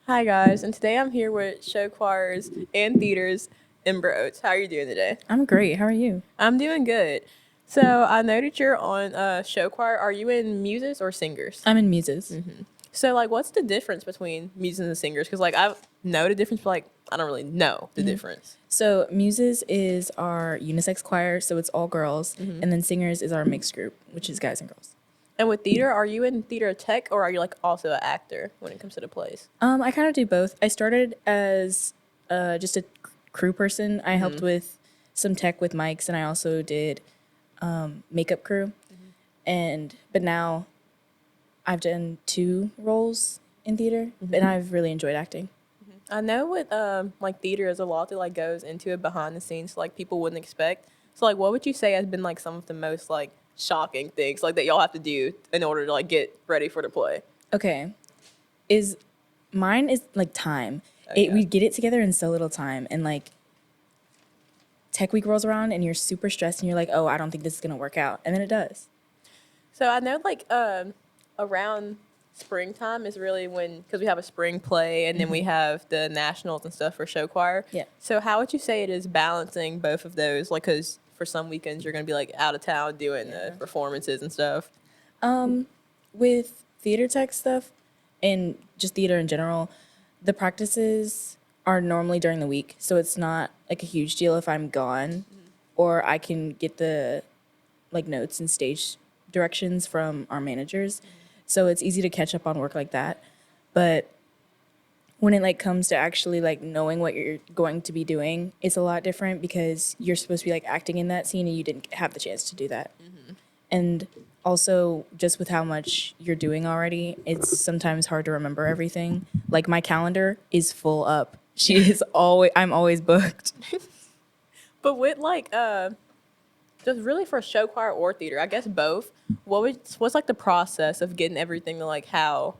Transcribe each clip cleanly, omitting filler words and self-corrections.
Hi guys, and today I'm here with show choirs and theaters, Ember Oates. How are you doing today? I'm great. How are you? I'm doing good. So I noted you're on show choir. Are you in muses or singers? I'm in Muses. So like, what's the difference between muses and singers? Because like I know the difference, but like I don't really know the difference. So Muses is our unisex choir, so it's all girls, and then Singers is our mixed group, which is guys and girls. And with theater, are you in theater tech or are you like also an actor when it comes to the plays? I kind of do both. I started as just a crew person. I helped with some tech with mics, and I also did makeup crew. But now I've done two roles in theater, and I've really enjoyed acting. I know with like theater, there's a lot that like goes into it behind the scenes, like people wouldn't expect. So like, what would you say has been like some of the most like shocking things like that y'all have to do in order to like get ready for the play? Okay, is mine is like time. Yeah. We get it together in so little time, and like tech week rolls around and you're super stressed and you're like, oh, I don't think this is gonna work out. And then it does. So I know like around springtime is really when because we have a spring play and then we have the nationals and stuff for show choir. Yeah. So how would you say it is balancing both of those? Like, because for some weekends you're gonna be like out of town doing the performances and stuff. With theater tech stuff and just theater in general, the practices are normally during the week. So it's not like a huge deal if I'm gone or I can get the like notes and stage directions from our managers. So it's easy to catch up on work like that. But when it like comes to actually like knowing what you're going to be doing, it's a lot different because you're supposed to be like acting in that scene and you didn't have the chance to do that. And also just with how much you're doing already, it's sometimes hard to remember everything. Like my calendar is full up. I'm always booked. But with like just really for show choir or theater, I guess both. What's like the process of getting everything to like how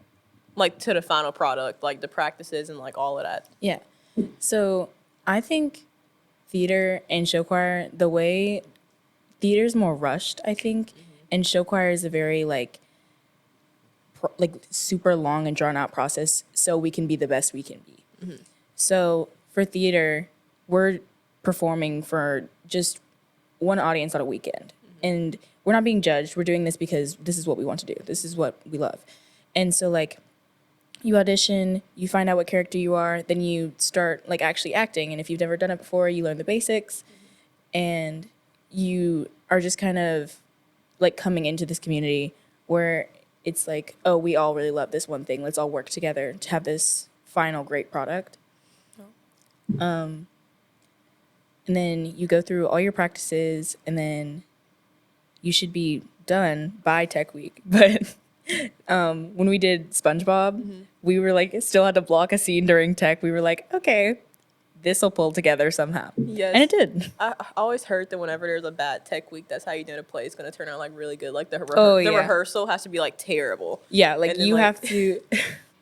like to the final product, like the practices and like all of that? Yeah. So I think theater and show choir, the way theater's more rushed, I think, and show choir is a very like super long and drawn out process so we can be the best we can be. So for theater, we're performing for just one audience on a weekend. And we're not being judged. We're doing this because this is what we want to do. This is what we love. And so like you audition, you find out what character you are, then you start like actually acting. And if you've never done it before, you learn the basics and you are just kind of like coming into this community where it's like, oh, we all really love this one thing. Let's all work together to have this final great product. And then you go through all your practices and then you should be done by tech week. But when we did SpongeBob, we were like still had to block a scene during tech. We were like, okay, this will pull together somehow. Yes. And it did. I always heard that whenever there's a bad tech week, that's how you know the play is going to turn out like really good. Like the Yeah. rehearsal has to be like terrible. Yeah, like And then, you like, have to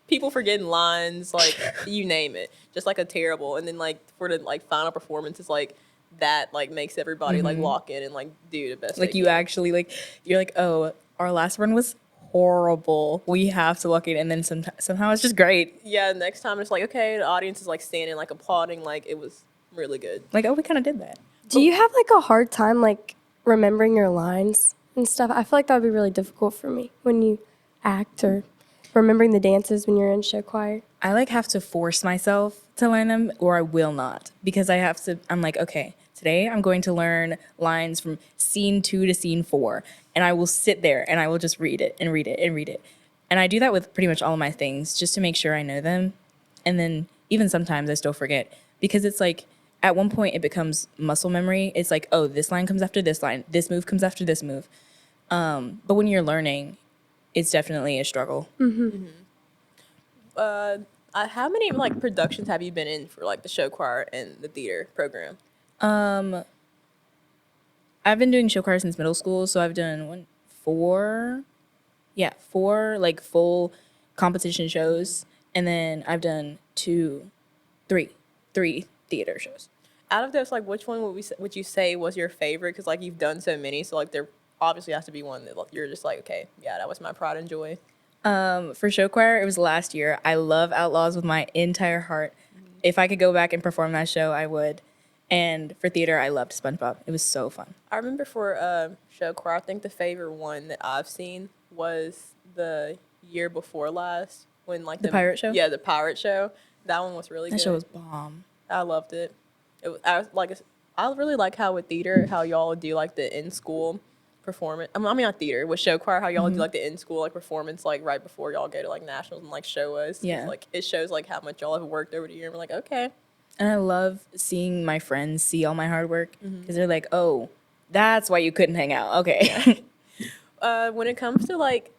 people forgetting lines, like you name it, just like a terrible. And then like for the like final performance, it's like that like makes everybody like lock in and like do the best. like they you can. actually like you're like, oh, our last run was horrible. We have to lock it, and then somehow it's just great. Yeah. Next time it's like okay, the audience is like standing like applauding, like it was really good. Like, oh, we kind of did that. Do you have like a hard time like remembering your lines and stuff? I feel like that would be really difficult for me when you act or remembering the dances when you're in show choir. I like have to force myself to learn them, or I will not because I have to. I'm like, okay, today I'm going to learn lines from scene 2 to scene 4, and I will sit there and I will just read it and read it and read it, and I do that with pretty much all of my things just to make sure I know them, and then even sometimes I still forget because it's like at one point it becomes muscle memory. It's like, oh, this line comes after this line, this move comes after this move. But when you're learning, it's definitely a struggle. How many like productions have you been in for like the show choir and the theater program? I've been doing show choir since middle school, so I've done four like full competition shows, and then I've done three theater shows. Out of those, like, which one would you say was your favorite? Because like you've done so many, so like there obviously has to be one that like, you're just like, okay, yeah, that was my pride and joy. For show choir, it was last year. I love Outlaws with my entire heart. If I could go back and perform that show, I would. And for theater, I loved SpongeBob. It was so fun. I remember for show choir, I think the favorite one that I've seen was the year before last when like The pirate show? Yeah, the pirate show. That one was really That good. show was bomb. I loved it. It was, I really like how with theater how y'all do like the in school performance. I mean not theater with show choir how y'all do like the in school like performance like right before y'all go to like nationals and like show us. 'Cause, Yeah. like it shows like how much y'all have worked over the year. And we're like okay. And I love seeing my friends see all my hard work because they're like, oh, that's why you couldn't hang out. Okay. When it comes to like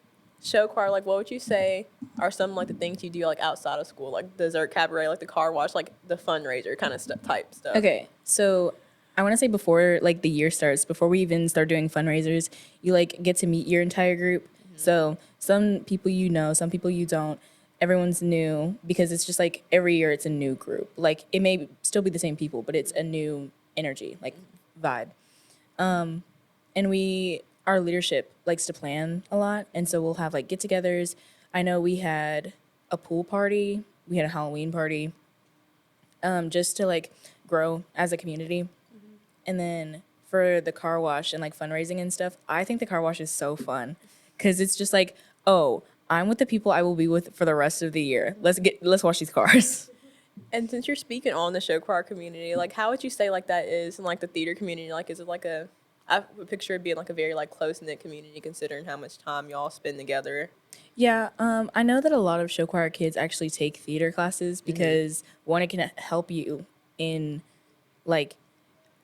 show choir, like what would you say are some like the things you do like outside of school, like dessert cabaret, like the car wash, like the fundraiser kind of type stuff? Okay, so I want to say before like the year starts, before we even start doing fundraisers, you like get to meet your entire group. So some people you know, some people you don't. Everyone's new because it's just like every year it's a new group. Like it may still be the same people, but it's a new energy, like vibe. And our leadership likes to plan a lot, and so we'll have like get-togethers. I know we had a pool party, we had a Halloween party, just to like grow as a community. And then for the car wash and like fundraising and stuff, I think the car wash is so fun because it's just like, oh, I'm with the people I will be with for the rest of the year. Let's wash these cars. And since you're speaking on the show choir community, like how would you say like that is in like the theater community? Like is it like I would picture it being like a very like close knit community considering how much time y'all spend together. Yeah, I know that a lot of show choir kids actually take theater classes because one, it can help you in like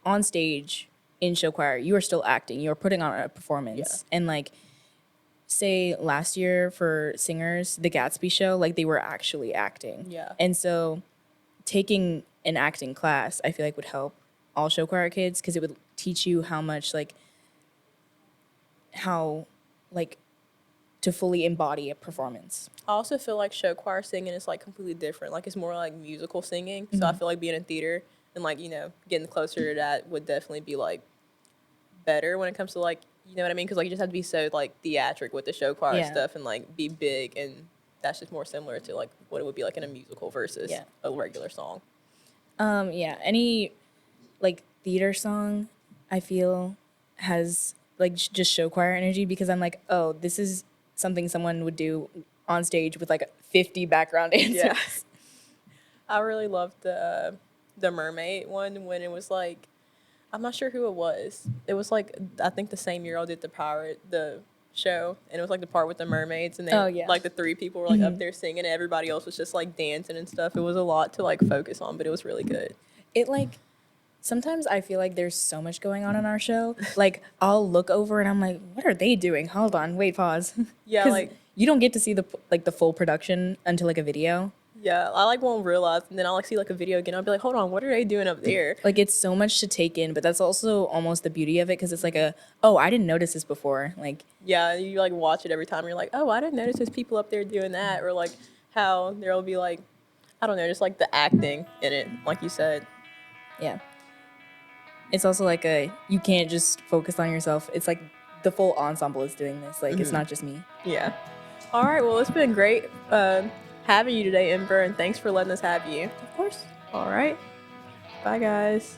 on stage in show choir. You are still acting. You are putting on a performance, and like say last year for singers, the Gatsby show, like they were actually acting. Yeah. And so taking an acting class, I feel like would help all show choir kids because it would teach you how much how to fully embody a performance. I also feel like show choir singing is like completely different. Like it's more like musical singing. So I feel like being in theater and like, you know, getting closer to that would definitely be like better when it comes to like, you know what I mean? Because like you just have to be so like theatric with the show choir Yeah. stuff and like be big, and that's just more similar to like what it would be like in a musical versus Yeah. a regular song. Yeah, any like theater song I feel has like just show choir energy because I'm like, oh, this is something someone would do on stage with like 50 background dancers. Yeah. I really loved the mermaid one when it was like, I'm not sure who it was. It was like I think the same year I did the show, and it was like the part with the mermaids, and Oh, yeah. like the three people were like up there singing, and everybody else was just like dancing and stuff. It was a lot to like focus on, but it was really good. It like sometimes I feel like there's so much going on in our show. Like I'll look over and I'm like, what are they doing? Hold on, wait, pause. Yeah, 'Cause like you don't get to see the full production until like a video. yeah, I like won't realize, and then I'll like see like a video again. I'll be like, hold on, what are they doing up there? Like it's so much to take in, but that's also almost the beauty of it because it's like oh, I didn't notice this before. Like Yeah, you like watch it every time. You're like, oh, I didn't notice there's people up there doing that, or like how there'll be like, I don't know, just like the acting in it, like you said. yeah. It's also like you can't just focus on yourself. It's like the full ensemble is doing this. Like it's not just me. Yeah. All right. Well, it's been great having you today, Ember, and thanks for letting us have you. Of course. All right. Bye, guys.